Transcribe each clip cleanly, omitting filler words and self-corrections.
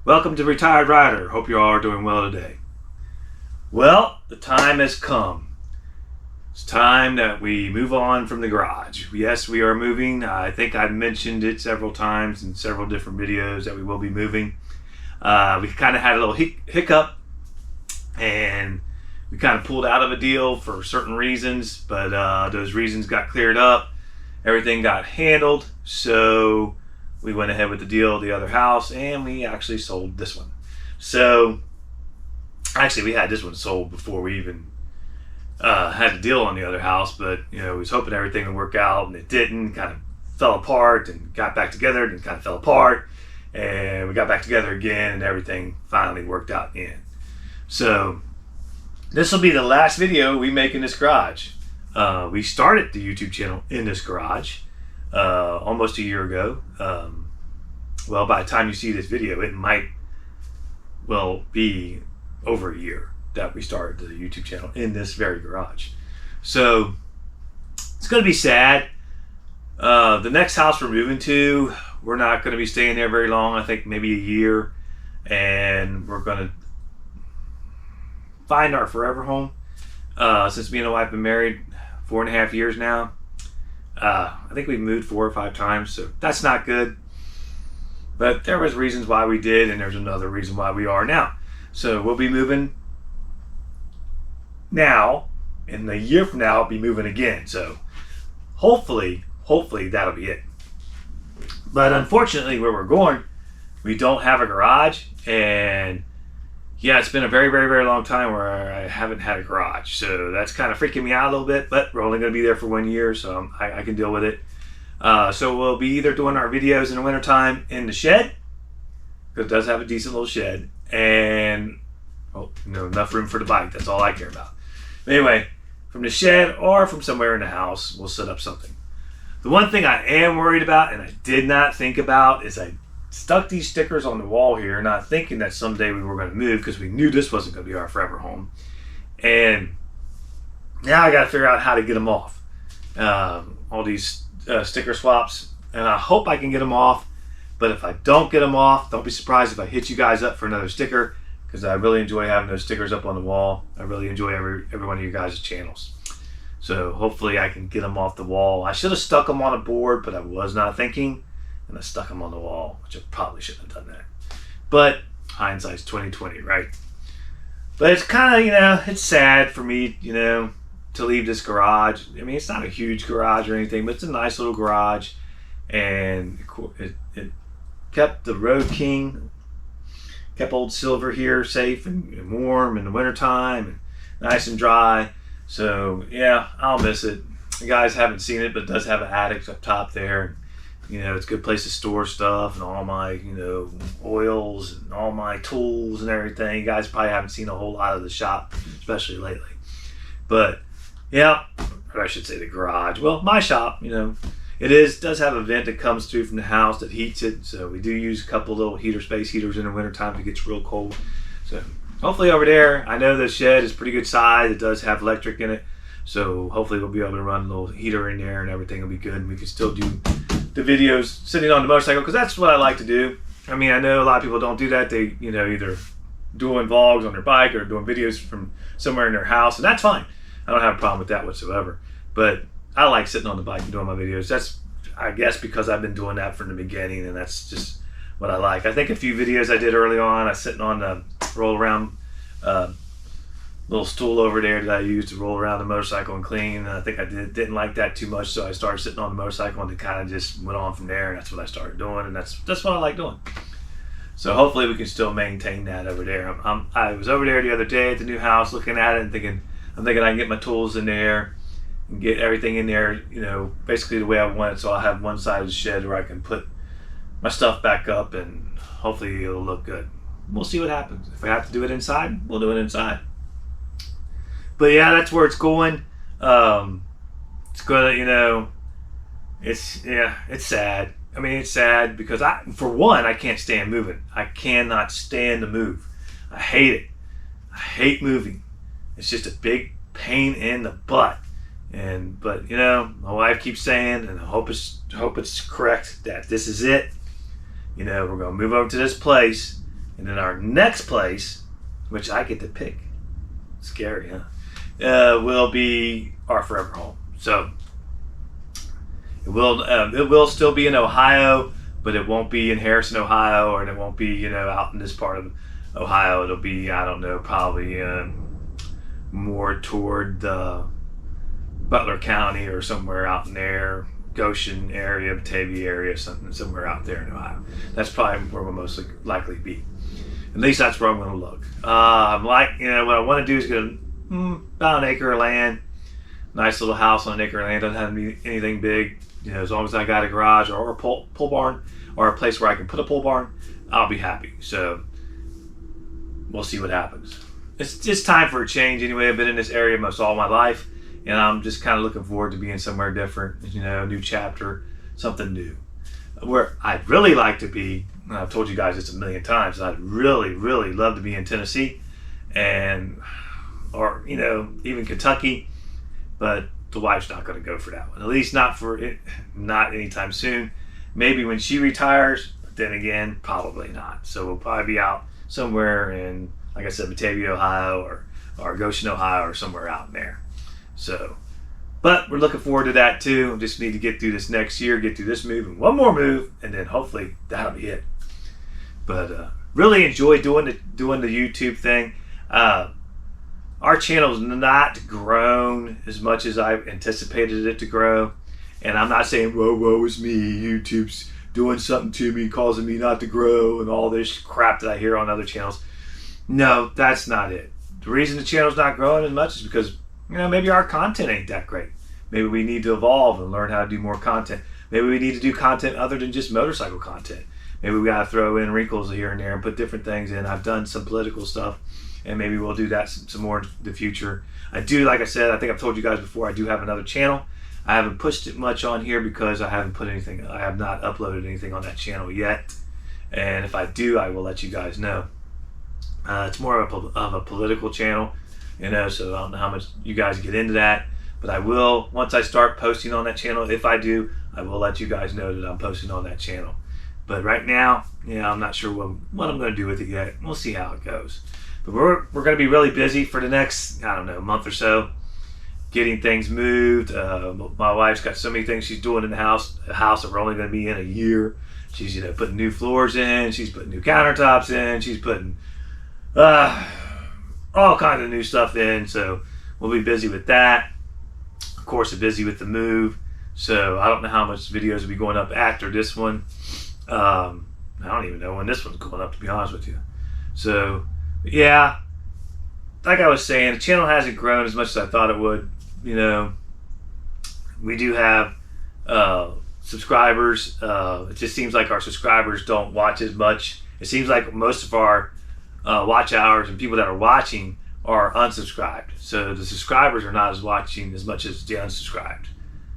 Welcome to Retired Rider. Hope you all are doing well today. Well, the time has come. It's time that we move on from the garage. Yes, we are moving. I think I've mentioned it several times in several different videos that we will be moving. We kind of had a little hiccup and we kind of pulled out of a deal for certain reasons, but those reasons got cleared up. Everything got handled, so we went ahead with the deal of the other house, and we actually sold this one. So, actually, we had this one sold before we even had the deal on the other house, but, we was hoping everything would work out, and it didn't. Kind of fell apart, and got back together, and kind of fell apart, and we got back together again, and everything finally worked out in. So, this will be the last video we make in this garage. We started the YouTube channel in this garage almost a year ago. Well, by the time you see this video, it might be over a year that we started the YouTube channel in this very garage. So it's going to be sad. The next house we're moving to, we're not going to be staying there very long. I think maybe a year, and we're going to find our forever home. Since me and my wife have been married 4.5 years now, I think we've moved 4 or 5 times, so that's not good. But there was reasons why we did, and there's another reason why we are now. So we'll be moving now, and a year from now, I'll be moving again. So hopefully that'll be it. But unfortunately, where we're going, we don't have a garage, and yeah, it's been a very, very, very long time where I haven't had a garage. So that's kind of freaking me out a little bit, but we're only going to be there for 1 year, so I can deal with it. So we'll be either doing our videos in the wintertime in the shed, because it does have a decent little shed, and enough room for the bike. That's all I care about. But anyway, from the shed or from somewhere in the house, we'll set up something. The one thing I am worried about, and I did not think about, is I stuck these stickers on the wall here, not thinking that someday we were going to move, because we knew this wasn't going to be our forever home. And now I got to figure out how to get them off. All these sticker swaps, and I hope I can get them off. But if I don't get them off, don't be surprised if I hit you guys up for another sticker, because I really enjoy having those stickers up on the wall. I really enjoy every one of you guys' channels. So hopefully I can get them off the wall. I should have stuck them on a board, but I was not thinking, and I stuck them on the wall, which I probably shouldn't have done that. But hindsight's 20/20, right? But it's kind of, it's sad for me, to leave this garage. I mean, it's not a huge garage or anything, but it's a nice little garage, and it kept the Road King, kept old Silver here safe and warm in the wintertime, and nice and dry. So yeah, I'll miss it. You guys haven't seen it, but it does have an attic up top there. It's a good place to store stuff and all my, oils and all my tools and everything. You guys probably haven't seen a whole lot of the shop, especially lately. But yeah, or I should say the garage. Well, my shop, it does have a vent that comes through from the house that heats it. So we do use a couple little space heaters in the wintertime if it gets real cold. So hopefully over there, I know the shed is pretty good size. It does have electric in it. So hopefully we'll be able to run a little heater in there and everything will be good. And we can still do the videos sitting on the motorcycle, because that's what I like to do. I mean, I know a lot of people don't do that. They, either doing vlogs on their bike or doing videos from somewhere in their house, and that's fine. I don't have a problem with that whatsoever. But I like sitting on the bike and doing my videos. That's, I guess, because I've been doing that from the beginning, and that's just what I like. I think a few videos I did early on, I was sitting on the roll around little stool over there that I used to roll around the motorcycle and clean. And I think I didn't like that too much, so I started sitting on the motorcycle, and it kind of just went on from there. And that's what I started doing, and that's what I like doing. So hopefully we can still maintain that over there. I was over there the other day at the new house, looking at it and thinking I can get my tools in there and get everything in there, basically the way I want it. So I'll have one side of the shed where I can put my stuff back up, and hopefully it'll look good. We'll see what happens. If I have to do it inside, we'll do it inside. But yeah, that's where it's going. It's gonna, it's sad. I mean, it's sad because for one, I can't stand moving. I cannot stand to move. I hate it. I hate moving. It's just a big pain in the butt. But my wife keeps saying, and I hope it's correct, that this is it. We're gonna move over to this place, And then our next place, which I get to pick, scary, huh? Will be our forever home. So it will still be in Ohio, but it won't be in Harrison, Ohio, and it won't be out in this part of Ohio. It'll be, I don't know, probably more toward Butler County or somewhere out in there, Goshen area, Batavia area, somewhere out there in Ohio. That's probably where we'll most likely be. At least that's where I'm going to look. I'm what I want to do is get about an acre of land, nice little house on an acre of land. Doesn't have to be anything big. As long as I got a garage or a pole barn or a place where I can put a pole barn, I'll be happy. So we'll see what happens. It's time for a change anyway. I've been in this area most all my life, and I'm just kind of looking forward to being somewhere different. A new chapter, something new. Where I'd really like to be, and I've told you guys this a million times, I'd really, really love to be in Tennessee, or even Kentucky, but the wife's not going to go for that one. At least not anytime soon. Maybe when she retires, but then again, probably not. So we'll probably be out somewhere in, like I said, Batavia, Ohio, or Goshen, Ohio, or somewhere out in there. So, but we're looking forward to that too. Just need to get through this next year, get through this move, and one more move, and then hopefully that'll be it. But really enjoy doing the YouTube thing. Our channel's not grown as much as I anticipated it to grow. And I'm not saying, woe is me, YouTube's doing something to me, causing me not to grow, and all this crap that I hear on other channels. No, that's not it. The reason the channel's not growing as much is because, maybe our content ain't that great. Maybe we need to evolve and learn how to do more content. Maybe we need to do content other than just motorcycle content. Maybe we got to throw in wrinkles here and there and put different things in. I've done some political stuff, and maybe we'll do that some more in the future. I do, like I said, I think I've told you guys before, I do have another channel. I haven't pushed it much on here because I have not uploaded anything on that channel yet. And if I do, I will let you guys know. It's more of a political channel, so I don't know how much you guys get into that. But I will, once I start posting on that channel, if I do, I will let you guys know that I'm posting on that channel. But right now, I'm not sure what I'm going to do with it yet. We'll see how it goes. But we're going to be really busy for the next, month or so, getting things moved. My wife's got so many things she's doing in the house that we're only going to be in a year. She's putting new floors in. She's putting new countertops in. She's putting all kinds of new stuff in. So we'll be busy with that. Of course, we're busy with the move. So I don't know how much videos will be going up after this one. I don't even know when this one's going up, to be honest with you. So, yeah, like I was saying, the channel hasn't grown as much as I thought it would. We do have subscribers. It just seems like our subscribers don't watch as much. It seems like most of our watch hours and people that are watching are unsubscribed. So the subscribers are not as watching as much as the unsubscribed,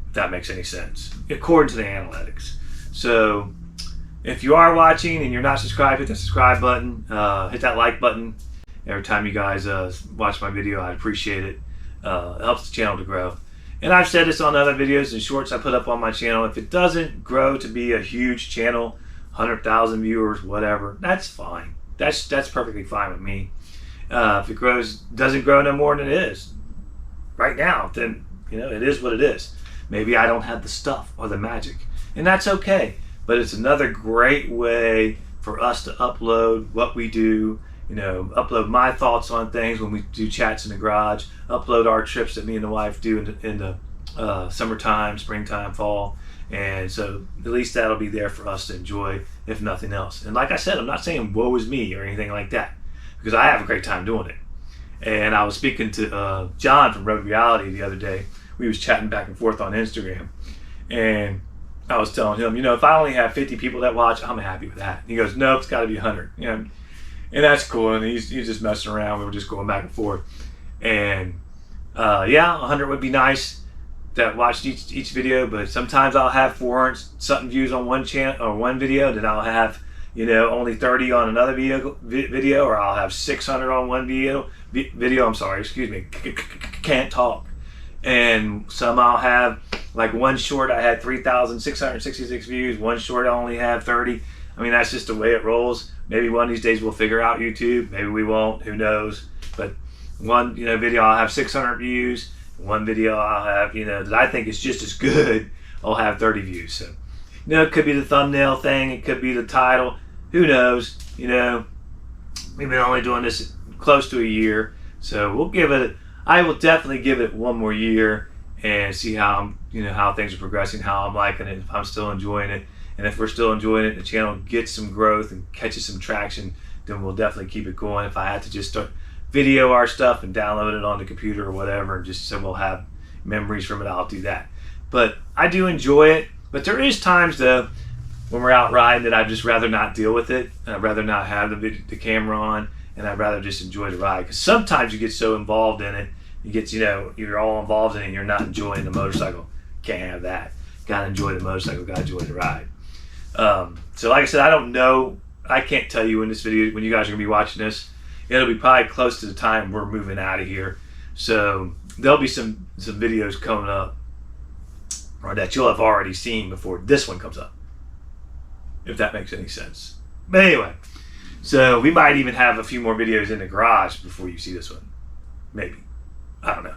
if that makes any sense, according to the analytics. So if you are watching and you're not subscribed, hit the subscribe button, hit that like button. Every time you guys watch my video, I'd appreciate it. It helps the channel to grow. And I've said this on other videos and shorts I put up on my channel. If it doesn't grow to be a huge channel, 100,000 viewers, whatever, that's fine. That's perfectly fine with me. If it doesn't grow no more than it is right now, then it is what it is. Maybe I don't have the stuff or the magic, and that's okay. But it's another great way for us to upload what we do. Upload my thoughts on things when we do chats in the garage. Upload our trips that me and the wife do in the summertime, springtime, fall. And so at least that'll be there for us to enjoy, if nothing else. And like I said, I'm not saying woe is me or anything like that, because I have a great time doing it. And I was speaking to John from Road Reality the other day. We was chatting back and forth on Instagram. And I was telling him, if I only have 50 people that watch, I'm happy with that. He goes, nope, it's got to be 100. And that's cool. And he's just messing around. We were just going back and forth. And 100 would be nice that watched each video. But sometimes I'll have 400 something views on one channel or one video. Then I'll have only 30 on another video, or I'll have 600 on one video. I'm sorry, excuse me, can't talk. And some I'll have, like one short I had 3,666 views. One short I only have 30. I mean, that's just the way it rolls. Maybe one of these days we'll figure out YouTube. Maybe we won't. Who knows? But one, video I'll have 600 views. One video I'll have, that I think is just as good, I'll have 30 views. So, it could be the thumbnail thing. It could be the title. Who knows? We've been only doing this close to a year. So we'll give it, I will definitely give it one more year and see how how things are progressing, how I'm liking it, if I'm still enjoying it. And if we're still enjoying it, the channel gets some growth and catches some traction, then we'll definitely keep it going. If I had to just start video our stuff and download it on the computer or whatever, and just so we'll have memories from it, I'll do that. But I do enjoy it. But there is times though when we're out riding that I'd just rather not deal with it. I'd rather not have the camera on, and I'd rather just enjoy the ride. Because sometimes you get so involved in it, you get you're all involved in it and you're not enjoying the motorcycle. Can't have that. Gotta enjoy the motorcycle, gotta enjoy the ride. So like I said, I don't know, I can't tell you when you guys are gonna be watching this. It'll be probably close to the time we're moving out of here. So there'll be some videos coming up, or that you'll have already seen before this one comes up, if that makes any sense. But anyway, so we might even have a few more videos in the garage before you see this one. Maybe. I don't know.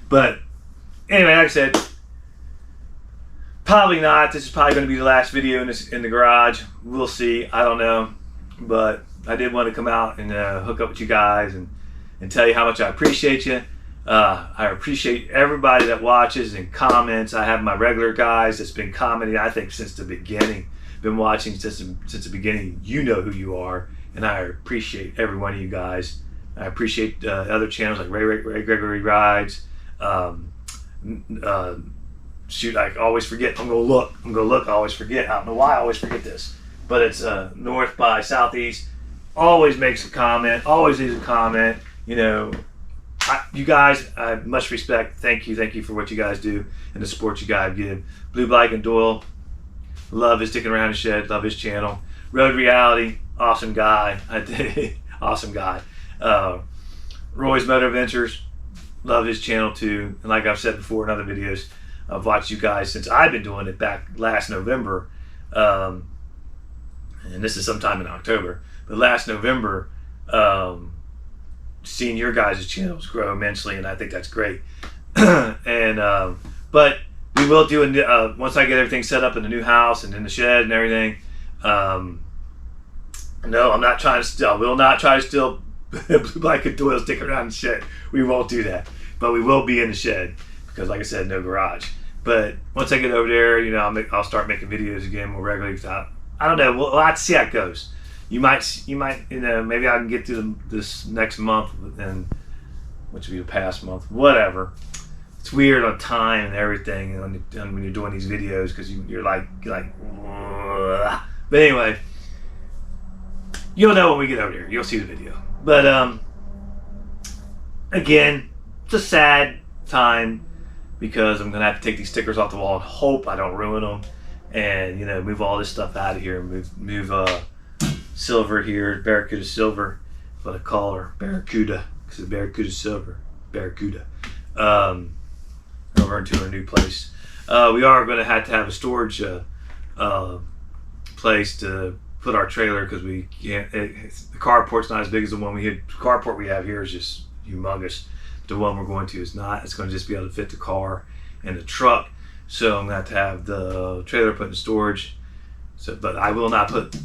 But anyway, like I said, probably not. This is probably going to be the last video in the garage. We'll see. I don't know. But I did want to come out and hook up with you guys and tell you how much I appreciate you. I appreciate everybody that watches and comments. I have my regular guys that's been commenting, I think, since the beginning. Been watching since the beginning. You know who you are, and I appreciate every one of you guys. I appreciate other channels like Ray Gregory Rides. Shoot, I always forget. I'm gonna look. I always forget. I don't know why I always forget this, but it's North by Southeast. Always makes a comment. Always leaves a comment. You guys, I much respect. Thank you for what you guys do and the support you guys give. Blue Black and Doyle, love his sticking around the shed. Love his channel. Road Reality, awesome guy. Awesome guy. Roy's Motor Adventures, love his channel too. And like I've said before in other videos, I've watched you guys since I've been doing it back last November. And this is sometime in October. But last November, seeing your guys' channels grow immensely, and I think that's great. And but we will do once I get everything set up in the new house and in the shed and everything. No, I'm not trying to steal. I will not try to steal Blue Black and Doyle stick around the shed. We won't do that, but we will be in the shed because, like I said, no garage. But once I get over there, I'll start making videos again more regularly. I don't know. We'll have to see how it goes. You might, maybe I can get through this next month, and which will be the past month, whatever. It's weird on time and everything when you're doing these videos because you're like, ugh. But anyway, you'll know when we get over there. You'll see the video. But again, it's a sad time because I'm gonna have to take these stickers off the wall and hope I don't ruin them, and move all this stuff out of here. Move Silver here, Barracuda Silver, what I call her, Barracuda, because Barracuda Silver, Barracuda, over into our new place. We are going to have a storage place to put our trailer because we can't. The carport's not as big as the one we had. The carport we have here is just humongous. The one we're going to is not. It's going to just be able to fit the car and the truck. So I'm going to have the trailer put in storage. So, but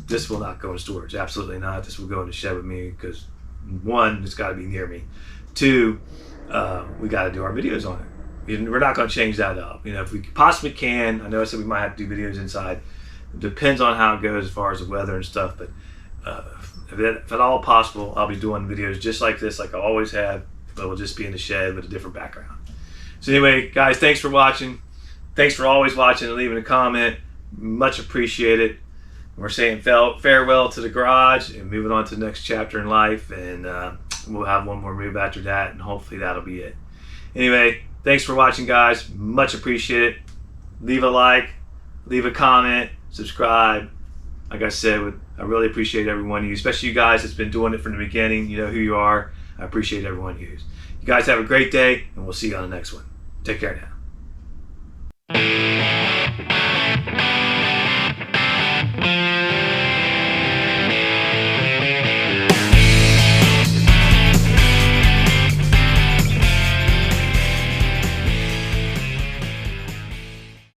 this will not go in storage. Absolutely not. This will go in the shed with me because one, it's got to be near me. Two, we got to do our videos on it. We're not going to change that up. If we possibly can. I know I said we might have to do videos inside. It depends on how it goes as far as the weather and stuff. But if at all possible, I'll be doing videos just like this, like I always have. But we'll just be in the shed with a different background. So anyway, guys, thanks for watching. Thanks for always watching and leaving a comment. Much appreciated. We're saying farewell to the garage and moving on to the next chapter in life, and we'll have one more move after that, and hopefully that'll be it. Anyway, thanks for watching, guys. Much appreciated. Leave a like, leave a comment, subscribe. Like I said, I really appreciate every one of you, especially you guys that's been doing it from the beginning. You know who you are. I appreciate every one of you. You guys have a great day, and we'll see you on the next one. Take care now.